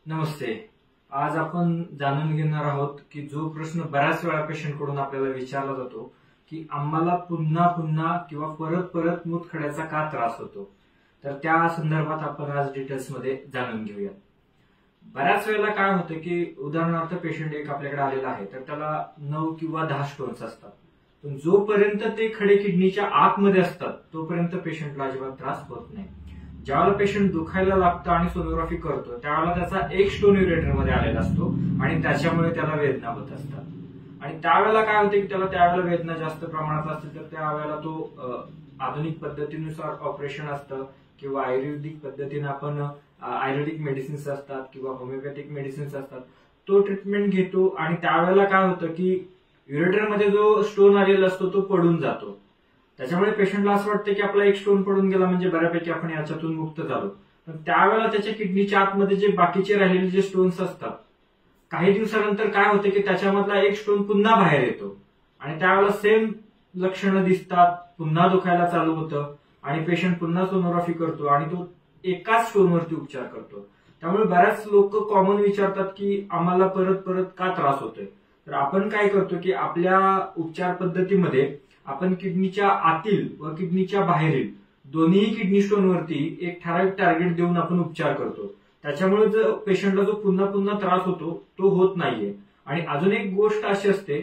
नमस्ते. आज आपण जाणून घेणार आहोत की जो प्रश्न बऱ्याच वेळा पेशंटकडून आपल्याला विचारला जातो की आम्हाला पुन्हा पुन्हा किंवा परत परत मूतखड्याचा का त्रास होतो, तर त्या संदर्भात आपण आज डिटेल्समध्ये जाणून घेऊया. बऱ्याच वेळेला काय होतं की उदाहरणार्थ पेशंट एक आपल्याकडे आलेला आहे, तर त्याला 9 किंवा 10 स्टोन्स असतात, पण जोपर्यंत ते खडे किडनीच्या आतमध्ये असतात तोपर्यंत पेशंटला अजिबात त्रास होत नाही. ज्यावेळेला पेशंट दुखायला लागतं आणि सोनोग्राफी करतो त्यावेळेला त्याचा एक स्टोन युरेटरमध्ये आलेला असतो आणि त्याच्यामुळे त्याला वेदना होत असतात. आणि त्यावेळेला काय होते की त्याला त्यावेळेला वेदना जास्त प्रमाणात असते, तर त्यावेळेला तो आधुनिक पद्धतीनुसार ऑपरेशन असतं किंवा आयुर्वेदिक पद्धतीने आपण आयुर्वेदिक मेडिसिन्स असतात किंवा होमिओपॅथिक मेडिसिन्स असतात, तो ट्रीटमेंट घेतो. आणि त्यावेळेला काय होतं की युरेटरमध्ये जो स्टोन आलेला असतो तो पडून जातो. त्याच्यामुळे पेशंटला असं वाटतं की आपला एक स्टोन पडून गेला म्हणजे बऱ्यापैकी आपण याच्यातून मुक्त झालो. पण त्यावेळेला त्याच्या किडनीच्या आतमध्ये जे बाकीचे राहिलेले जे स्टोन्स असतात, काही दिवसानंतर काय होतं की त्याच्यामधला एक स्टोन पुन्हा बाहेर येतो आणि त्यावेळेला सेम लक्षणं दिसतात, पुन्हा दुखायला चालू होतं आणि पेशंट पुन्हा सोनोग्राफी करतो आणि तो एकाच स्टोनवरती उपचार करतो. त्यामुळे बऱ्याच लोक कॉमन विचारतात की आम्हाला परत परत का त्रास होतोय. तर आपण काय करतो की आपल्या उपचार पद्धतीमध्ये आपण किडनीच्या आतील व किडनीच्या बाहेरील दोन्ही किडनी स्टोनवरती एक ठराविक टार्गेट देऊन आपण उपचार करतो. त्याच्यामुळे जो पेशंटला जो पुन्हा पुन्हा त्रास होतो तो होत नाहीये. आणि अजून एक गोष्ट अशी असते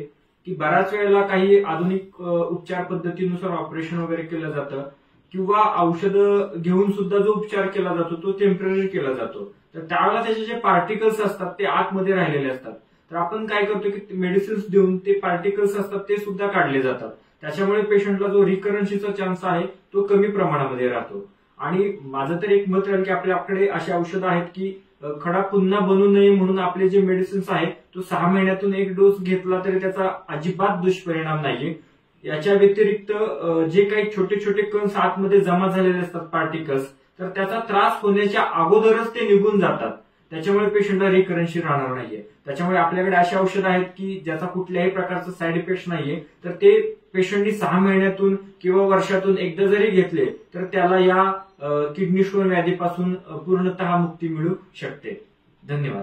की बऱ्याच वेळेला काही आधुनिक उपचार पद्धतीनुसार ऑपरेशन वगैरे केलं जातं किंवा औषधं घेऊन सुद्धा जो उपचार केला जातो तो टेम्पररी केला जातो. तर त्यावेळेला त्याचे जे पार्टिकल्स असतात ते आतमध्ये राहिलेले असतात. तर आपण काय करतो की मेडिसिन्स देऊन ते पार्टिकल्स असतात ते सुद्धा काढले जातात. त्याच्यामुळे पेशंटला जो रिकरन्सीचा चान्स आहे तो कमी प्रमाणामध्ये राहतो. आणि माझं तर एक मत राहील की आपल्याकडे अशी औषधं आहेत की खडा पुन्हा बनू नये म्हणून आपले जे मेडिसिन्स आहेत तो 6 महिन्यातून एक डोस घेतला तरी त्याचा अजिबात दुष्परिणाम नाहीये. याच्या व्यतिरिक्त जे काही छोटे छोटे कण आतमध्ये जमा झालेले असतात पार्टिकल्स, तर त्याचा त्रास होण्याच्या अगोदरच ते निघून जातात. त्याच्यामुळे पेशंटला रिकरन्सी राहणार नाहीये. त्याच्यामुळे आपल्याकडे अशी औषधं आहेत की ज्याचा कुठल्याही प्रकारचा साईड इफेक्ट नाहीये, तर ते पेशंटनी 6 महिन्यातून किंवा वर्षातून एकदा जरी घेतले तर त्याला या किडनी स्टोन व्याधीपासून पूर्णतः मुक्ती मिळू शकते. धन्यवाद.